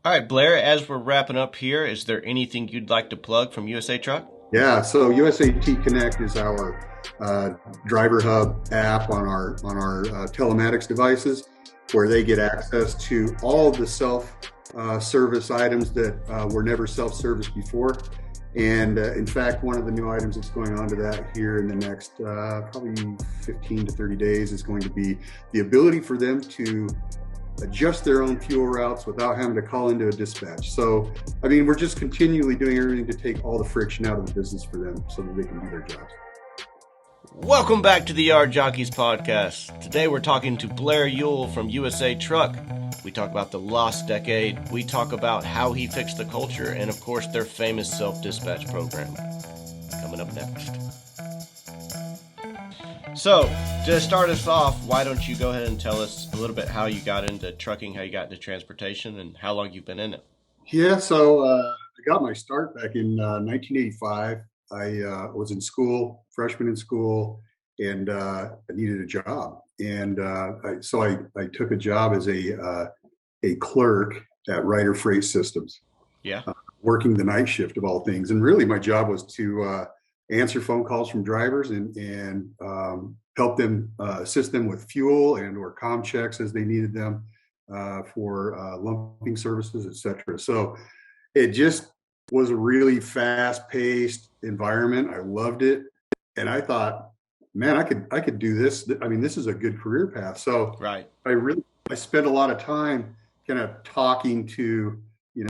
All right, Blair, as we're wrapping up here, is there anything you'd like to plug from USA Truck? Yeah, so USAT Connect is our uh, driver hub app on our telematics devices, where they get access to all of the self service items that were never self service before. And in fact, one of the new items that's going on to that here in the next probably 15 to 30 days is going to be the ability for them to adjust their own fuel routes without having to call into a dispatch. So, I mean, we're just continually doing everything to take all the friction out of the business for them so that they can do their jobs. Welcome back to the Yard Jockeys podcast. Today we're talking to Blair Ewell from USA Truck. We talk about the lost decade. We talk about how he fixed the culture and, of course, their famous self-dispatch program. Coming up next. So, to start us off, why don't you go ahead and tell us a little bit how you got into trucking, how you got into transportation, and how long you've been in it? Yeah, so I got my start back in 1985. I was in school, freshman in school, and I needed a job. And I took a job as a clerk at Ryder Freight Systems, Yeah. working the night shift of all things. And really, my job was to answer phone calls from drivers and help them assist them with fuel and or comm checks as they needed them for lumping services, etc. So it just was a really fast-paced environment. I loved it, and I thought, man, I could do this. I mean, this is a good career path. So Right. I spent a lot of time kind of talking to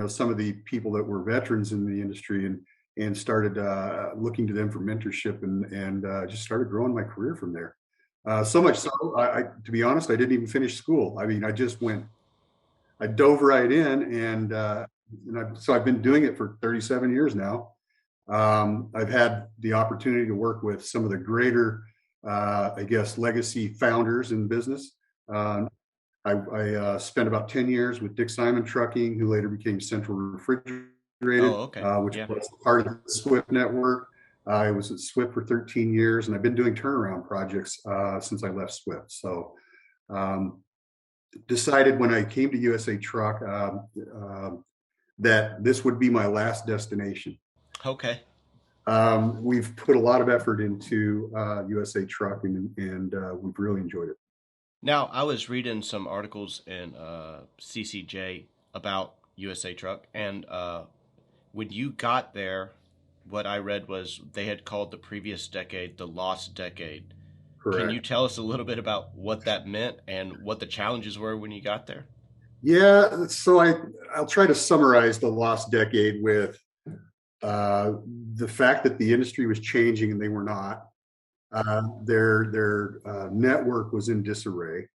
some of the people that were veterans in the industry and started looking to them for mentorship and just started growing my career from there. So much so, to be honest, I didn't even finish school. I mean, I dove right in, so I've been doing it for 37 years now. I've had the opportunity to work with some of the greater, I guess, legacy founders in business. I spent about 10 years with Dick Simon Trucking, who later became Central Refrigerated, Oh, okay. which Yeah. was part of the Swift network. I was at Swift for 13 years, and I've been doing turnaround projects since I left Swift. So um, decided when I came to USA Truck that this would be my last destination. Okay. We've put a lot of effort into USA Truck, and we've really enjoyed it. Now, I was reading some articles in CCJ about USA Truck, and when you got there, what I read was they had called the previous decade the lost decade. Can you Correct. tell us a little bit about what that meant and what the challenges were when you got there? Yeah, so I'll try to summarize the lost decade with uh, the fact that the industry was changing and they were not. Their network was in disarray.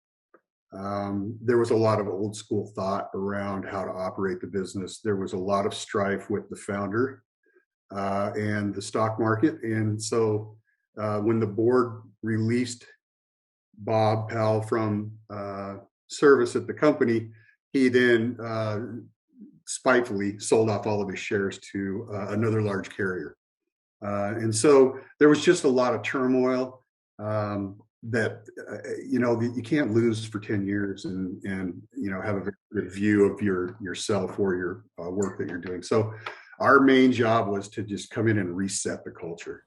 There was a lot of old school thought around how to operate the business. There was a lot of strife with the founder and the stock market. And so when the board released Bob Powell from service at the company, he then spitefully sold off all of his shares to another large carrier. And so there was just a lot of turmoil that you can't lose for 10 years and have a very good view of yourself or your work that you're doing. So our main job was to just come in and reset the culture.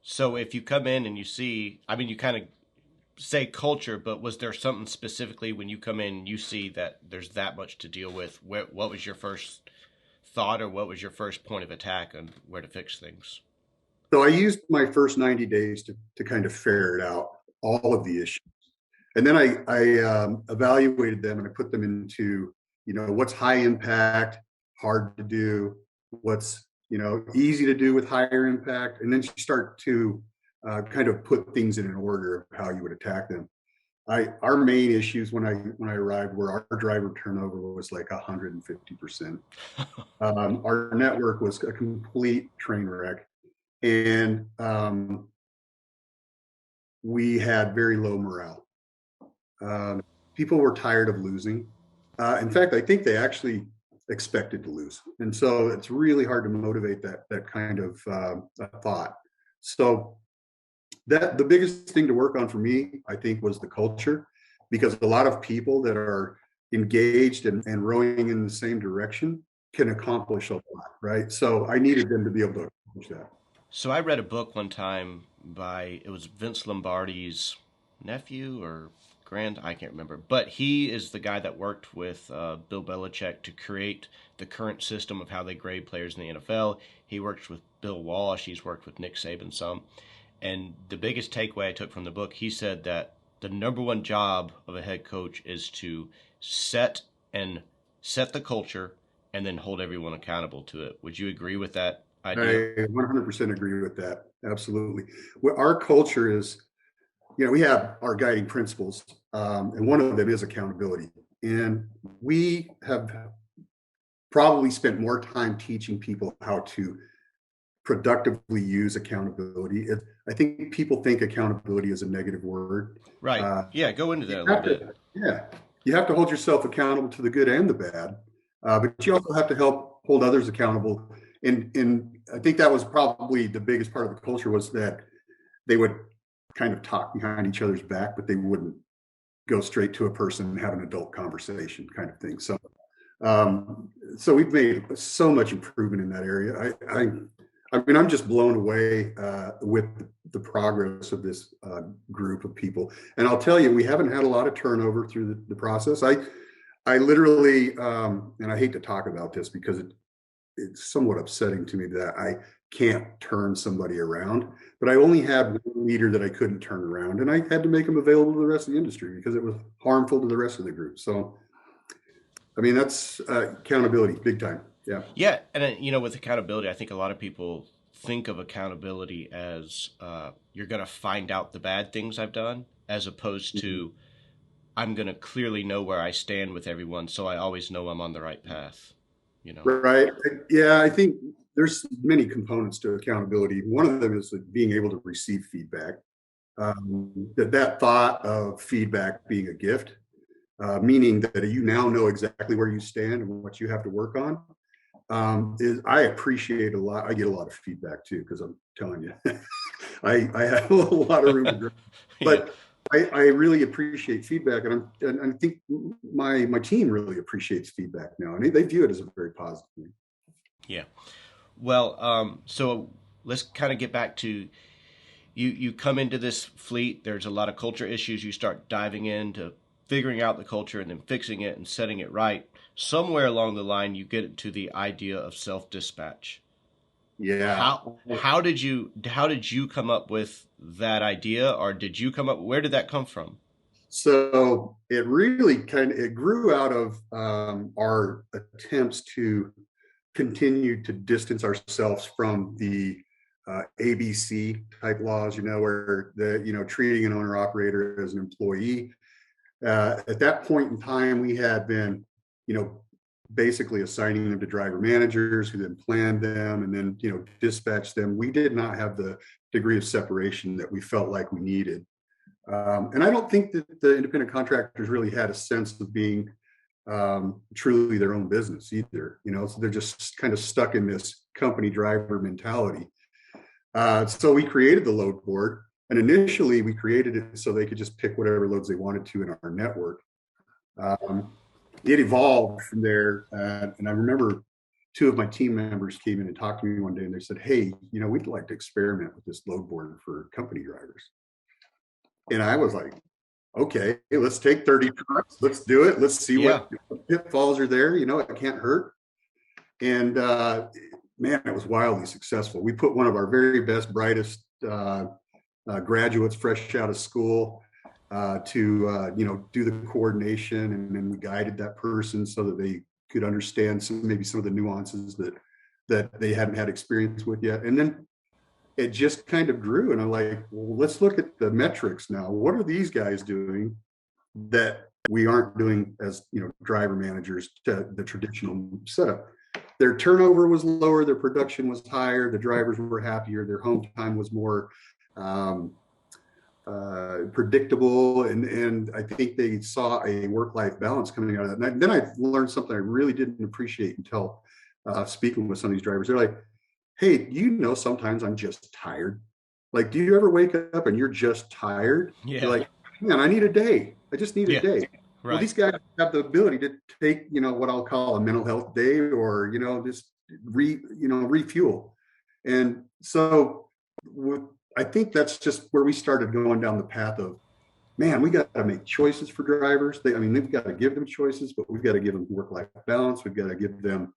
So, if you come in and you see, I mean, you kind of say culture, but was there something specifically when you come in and you see that there's that much to deal with? What was your first thought or what was your first point of attack on where to fix things? So I used my first 90 days to kind of ferret out all of the issues. And then I evaluated them and I put them into, what's high impact, hard to do, what's, easy to do with higher impact. And then you start to kind of put things in an order of how you would attack them. Our main issues when I arrived were our driver turnover was like 150%. Our network was a complete train wreck. And we had very low morale. People were tired of losing. In fact, I think they actually expected to lose, and so it's really hard to motivate that kind of thought. So that the biggest thing to work on for me, I think, was the culture, because a lot of people that are engaged and rowing in the same direction can accomplish a lot, right? So I needed them to be able to accomplish that. So I read a book one time by, it was Vince Lombardi's nephew or I can't remember, but he is the guy that worked with Bill Belichick to create the current system of how they grade players in the NFL. He works with Bill Walsh. He's worked with Nick Saban some. And the biggest takeaway I took from the book, he said that the number one job of a head coach is to set and set the culture and then hold everyone accountable to it. Would you agree with that idea? I 100% agree with that. Absolutely. Well, our culture is, we have our guiding principles, and one of them is accountability. And we have probably spent more time teaching people how to productively use accountability. I think people think accountability is a negative word. Right. Yeah, go into that a little bit. Yeah. You have to hold yourself accountable to the good and the bad, but you also have to help hold others accountable. And I think that was probably the biggest part of the culture, was that they would kind of talk behind each other's back, but they wouldn't go straight to a person and have an adult conversation kind of thing. So we've made so much improvement in that area. I mean, I'm just blown away with the progress of this group of people. And I'll tell you, we haven't had a lot of turnover through the process. I literally, and I hate to talk about this because it's somewhat upsetting to me that I can't turn somebody around, but I only had one leader that I couldn't turn around, and I had to make him available to the rest of the industry because it was harmful to the rest of the group. So, I mean, that's accountability, big time. Yeah. Yeah, and with accountability, I think a lot of people think of accountability as you're going to find out the bad things I've done, as opposed to I'm going to clearly know where I stand with everyone, so I always know I'm on the right path. Right. Yeah, I think there's many components to accountability. One of them is being able to receive feedback. That thought of feedback being a gift, meaning that you now know exactly where you stand and what you have to work on. Is I appreciate a lot. I get a lot of feedback too, because I'm telling you, I have a lot of room to grow. But I really appreciate feedback, and I think my team really appreciates feedback now, and they view it as a very positive thing. Yeah. Well, so let's kind of get back to you come into this fleet. There's a lot of culture issues. You start diving into figuring out the culture and then fixing it and setting it right. Somewhere along the line, you get to the idea of self-dispatch. Yeah. How did you come up with that idea, or did you come up? Where did that come from? So it really it grew out of our attempts to continue to distance ourselves from the ABC type laws, where treating an owner operator as an employee. At that point in time, we had been, basically assigning them to driver managers who then planned them and then, dispatched them. We did not have the degree of separation that we felt like we needed. And I don't think that the independent contractors really had a sense of being truly their own business either, so they're just kind of stuck in this company driver mentality. So we created the load board, and initially we created it so they could just pick whatever loads they wanted to in our network. It evolved from there, and I remember two of my team members came in and talked to me one day, and they said, "Hey, we'd like to experiment with this load board for company drivers." And I was like, "Okay, let's take 30 trucks, let's do it, let's see what pitfalls are there. It can't hurt." And man, it was wildly successful. We put one of our very best, brightest graduates fresh out of school to do the coordination, and then we guided that person so that they could understand maybe some of the nuances that they hadn't had experience with yet. And then it just kind of grew, and I'm like, well, let's look at the metrics now. What are these guys doing that we aren't doing as driver managers to the traditional setup? Their turnover was lower, their production was higher, the drivers were happier, their home time was more predictable, and I think they saw a work-life balance coming out of that. And then I learned something I really didn't appreciate until speaking with some of these drivers. They're like, "Hey, sometimes I'm just tired. Like, do you ever wake up and you're just tired?" Yeah. You're like, "Man, I need a day. I just need a day." Well, Right. these guys have the ability to take, what I'll call a mental health day, or, just refuel. And so I think that's just where we started going down the path of, man, we got to make choices for drivers. They've got to give them choices, but we've got to give them work-life balance. We've got to give them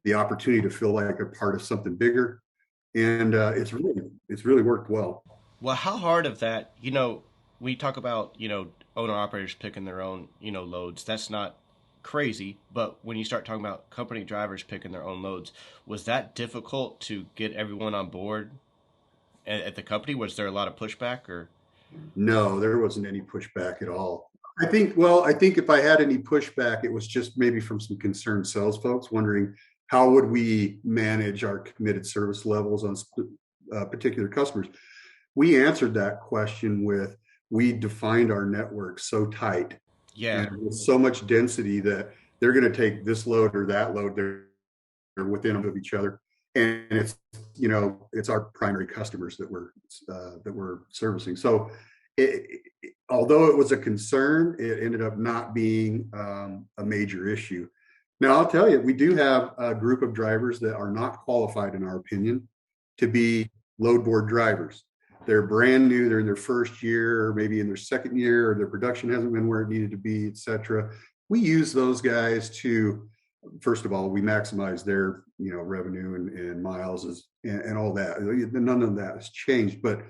the opportunity to feel like a part of something bigger. And it's really worked well. Well, how hard of that, we talk about, owner operators picking their own, loads. That's not crazy, but when you start talking about company drivers picking their own loads, was that difficult to get everyone on board at the company? Was there a lot of pushback or? No, there wasn't any pushback at all. I think if I had any pushback, it was just maybe from some concerned sales folks wondering how would we manage our committed service levels on particular customers. We answered that question with, we defined our network so tight Yeah, and with so much density that they're going to take this load or that load. They're within of each other, and it's our primary customers that we're servicing. So, although it was a concern, it ended up not being a major issue. Now, I'll tell you, we do have a group of drivers that are not qualified, in our opinion, to be load board drivers. They're brand new, they're in their first year, or maybe in their second year, or their production hasn't been where it needed to be, et cetera. We use those guys to, first of all, we maximize their revenue and miles and all that. None of that has changed, but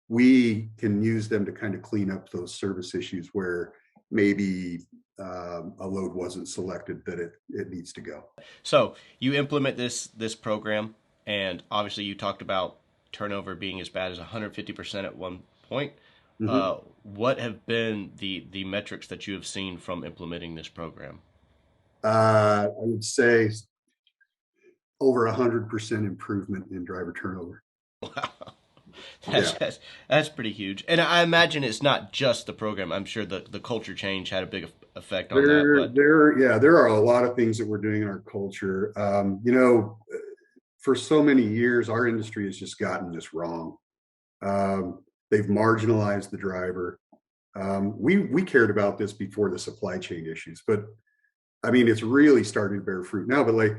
we can use them to kind of clean up those service issues where maybe a load wasn't selected that it needs to go. so you implement this program, and obviously you talked about turnover being as bad as 150% at one point. Mm-hmm. What have been the metrics that you have seen from implementing this program? I would say over 100% improvement in driver turnover. Wow, that's, Yeah. that's that's pretty huge. And I imagine it's not just the program. I'm sure the culture change had a big effect on that. But There are a lot of things that we're doing in our culture. For so many years, our industry has just gotten this wrong. They've marginalized the driver. We cared about this before the supply chain issues, but it's really starting to bear fruit now. But like,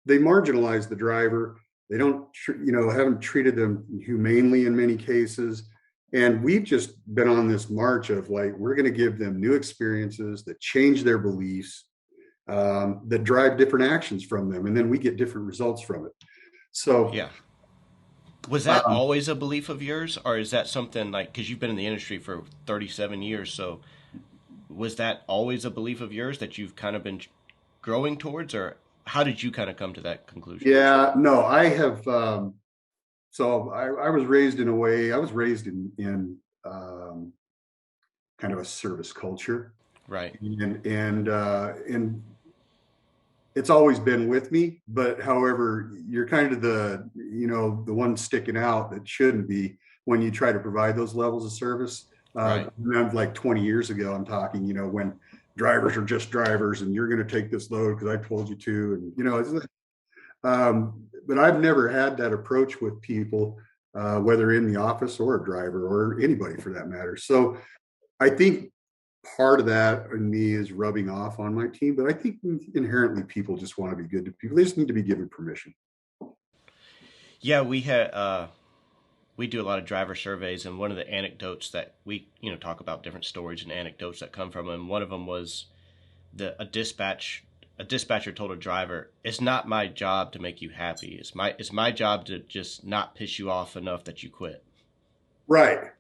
they marginalize the driver. They don't, haven't treated them humanely in many cases. And we've just been on this march of like, we're going to give them new experiences that change their beliefs, that drive different actions from them. And then we get different results from it. So, yeah, was that um, always a belief of yours, or is that something like because you've been in the industry for 37 years? So was that always a belief of yours that you've kind of been growing towards, or how did you kind of come to that conclusion? yeah, no, I have. So I was raised in a way, I was raised in kind of a service culture, Right. and it's always been with me. But however, you're kind of the one sticking out that shouldn't be when you try to provide those levels of service. Right. Like 20 years ago, I'm talking, when drivers are just drivers and you're going to take this load because I told you to, and but I've never had that approach with people, whether in the office or a driver or anybody for that matter. So I think part of that in me is rubbing off on my team, but I think inherently people just want to be good to people. They just need to be given permission. Yeah, we do a lot of driver surveys, and one of the anecdotes that we talk about different stories and anecdotes that come from them. One of them was the a dispatcher told a driver, "It's not my job to make you happy. It's my job to just not piss you off enough that you quit." Right.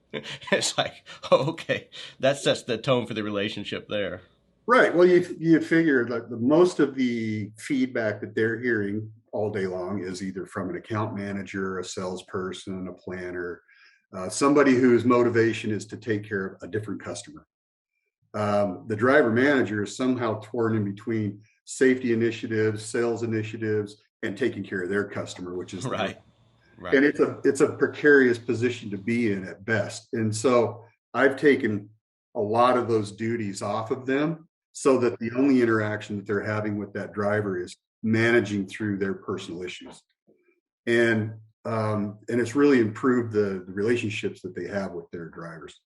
It's like, oh, okay, that sets the tone for the relationship there. Right. Well, you figure that the most of the feedback that they're hearing all day long is either from an account manager, a salesperson, a planner, somebody whose motivation is to take care of a different customer. The driver manager is somehow torn in between safety initiatives, sales initiatives, and taking care of their customer, which is the driver. Right, And right. it's a precarious position to be in at best. And so I've taken a lot of those duties off of them so that the only interaction that they're having with that driver is managing through their personal issues. And it's really improved the relationships that they have with their drivers.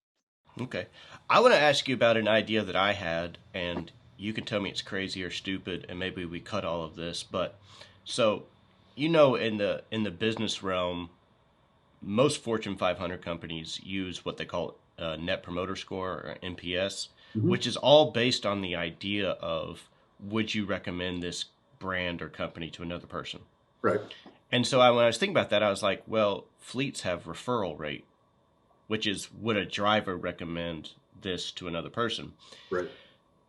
Okay. I want to ask you about an idea that I had, and you can tell me it's crazy or stupid, and maybe we cut all of this. But so, in the business realm, most Fortune 500 companies use what they call Net Promoter Score or NPS, Hmm. which is all based on the idea of would you recommend this brand or company to another person? Right. And so when I was thinking about that, I was like, well, fleets have referral rate, which is would a driver recommend this to another person? Right.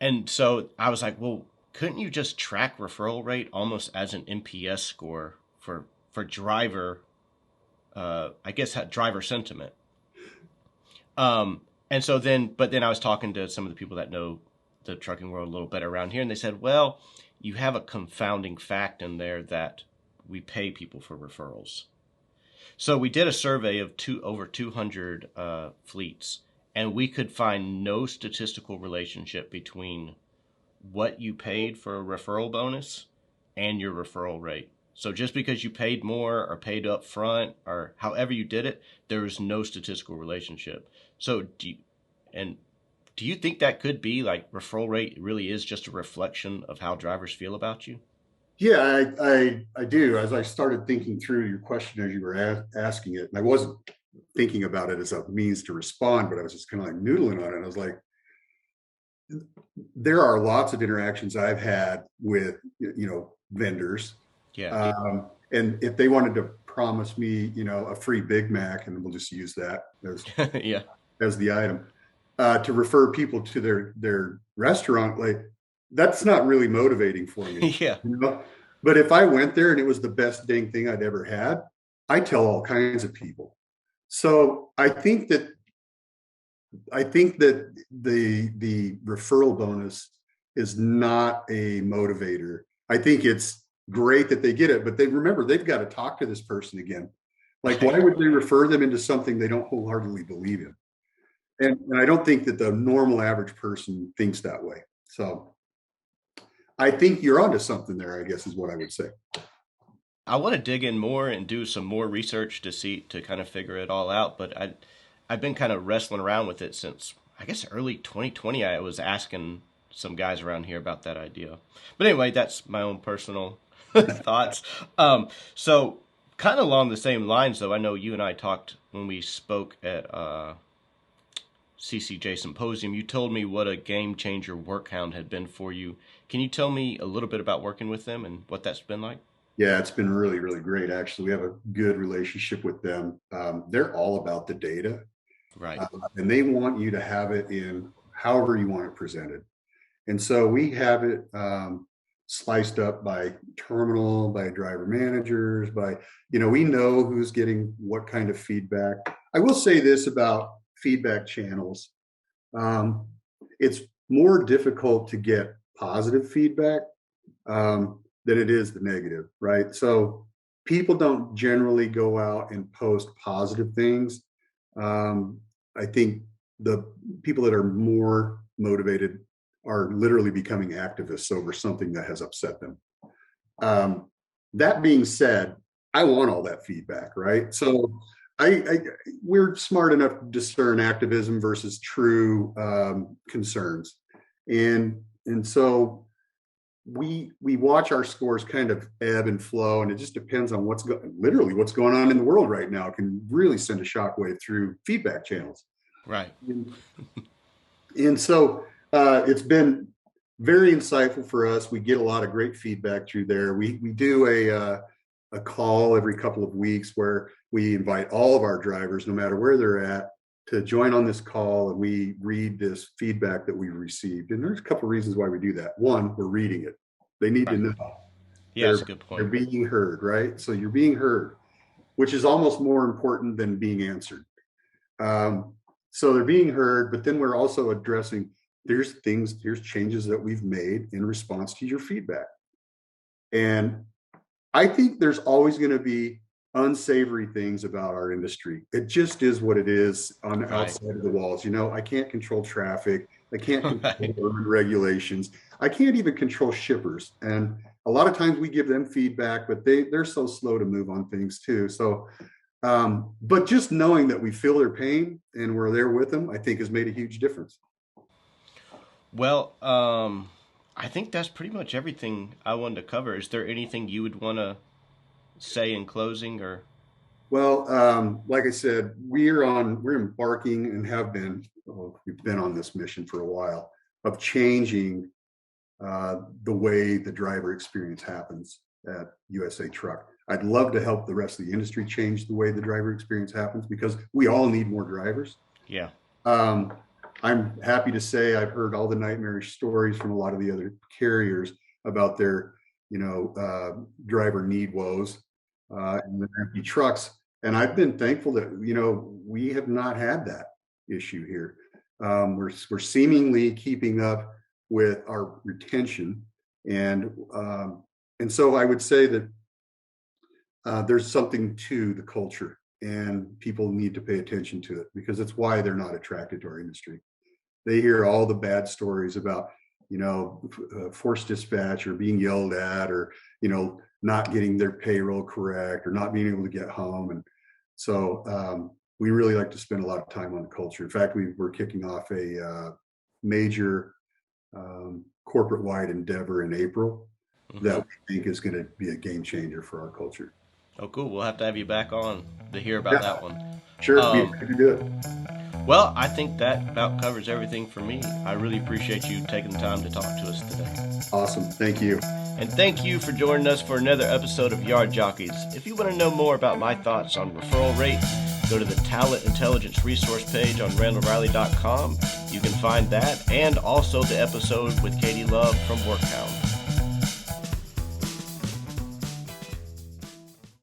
And so I was like, well, couldn't you just track referral rate almost as an NPS score for driver? I guess driver sentiment. And so but then I was talking to some of the people that know the trucking world a little better around here, and they said, well, you have a confounding fact in there that we pay people for referrals. So we did a survey of over 200 fleets, and we could find no statistical relationship between what you paid for a referral bonus and your referral rate. So just because you paid more or paid up front or however you did it, there is no statistical relationship. So and do you think that could be like referral rate really is just a reflection of how drivers feel about you? Yeah, I do. As I started thinking through your question as you were asking it, and I wasn't thinking about it as a means to respond, but I was just kind of like noodling on it. And I was like, there are lots of interactions I've had with vendors, Yeah. and if they wanted to promise me a free Big Mac, and we'll just use that Yeah. as the item, to refer people to their restaurant, like that's not really motivating for me, Yeah. you know. But if I went there and it was the best dang thing I'd ever had, I tell all kinds of people. So I think that the referral bonus is not a motivator. I think it's great that they get it, but they remember they've got to talk to this person again. Like, why Right. would they refer them into something they don't wholeheartedly believe in? And I don't think that the normal average person thinks that way. So I think you're onto something there, I guess is what I would say. I want to dig in more and do some more research to kind of figure it all out, but I've been kind of wrestling around with it since I guess early 2020. I was asking some guys around here about that idea. But anyway, that's my own personal thoughts. So kind of along the same lines though, I know you and I talked when we spoke at CCJ Symposium. You told me what a game changer Workhound had been for you. Can you tell me a little bit about working with them and what that's been like? Yeah, it's been really, really great. Actually, we have a good relationship with them. They're all about the data, Right. and they want you to have it in however you want it presented. And so we have it sliced up by terminal, by driver managers, by, we know who's getting what kind of feedback. I will say this about feedback channels. Um, it's more difficult to get positive feedback than it is the negative, right? So people don't generally go out and post positive things. Um, I think the people that are more motivated are literally becoming activists over something that has upset them. Um, that being said, I want all that feedback, right? So I we're smart enough to discern activism versus true concerns, and so we watch our scores kind of ebb and flow, and it just depends on literally what's going on in the world right now. It can really send a shockwave through feedback channels. Right. And so it's been very insightful for us. We get a lot of great feedback through there. We do a call every couple of weeks where we invite all of our drivers, no matter where they're at, to join on this call, and we read this feedback that we've received. And there's a couple of reasons why we do that. One, we're reading it. They need to Right. know Yeah, they're that's a good they're point. being heard, right? So you're being heard, which is almost more important than being answered. Um, so they're being heard, but then we're also addressing here's changes that we've made in response to your feedback. And I think there's always going to be unsavory things about our industry. It just is what it is on the Right. outside of the walls. I can't control traffic. I can't control Right. urban regulations. I can't even control shippers. And a lot of times we give them feedback, but they're so slow to move on things too. So But just knowing that we feel their pain and we're there with them, I think has made a huge difference. Well, I think that's pretty much everything I wanted to cover. Is there anything you would want to say in closing, or? Well, like I said, we're embarking and have been, we've been on this mission for a while of changing the way the driver experience happens at USA Truck. I'd love to help the rest of the industry change the way the driver experience happens, because we all need more drivers. Yeah. I'm happy to say I've heard all the nightmarish stories from a lot of the other carriers about their, driver need woes and the empty trucks. And I've been thankful that, we have not had that issue here. We're seemingly keeping up with our retention. And so I would say that there's something to the culture, and people need to pay attention to it, because it's why they're not attracted to our industry. They hear all the bad stories about, forced dispatch, or being yelled at, or, not getting their payroll correct, or not being able to get home. And so we really like to spend a lot of time on the culture. In fact, we're kicking off a major corporate-wide endeavor in April that we think is going to be a game changer for our culture. Oh, cool. We'll have to have you back on to hear about that one. Sure, be happy to do it. Well, I think that about covers everything for me. I really appreciate you taking the time to talk to us today. Awesome. Thank you. And thank you for joining us for another episode of Yard Jockeys. If you want to know more about my thoughts on referral rates, go to the Talent Intelligence resource page on randallriley.com. You can find that, and also the episode with Katie Love from Hound.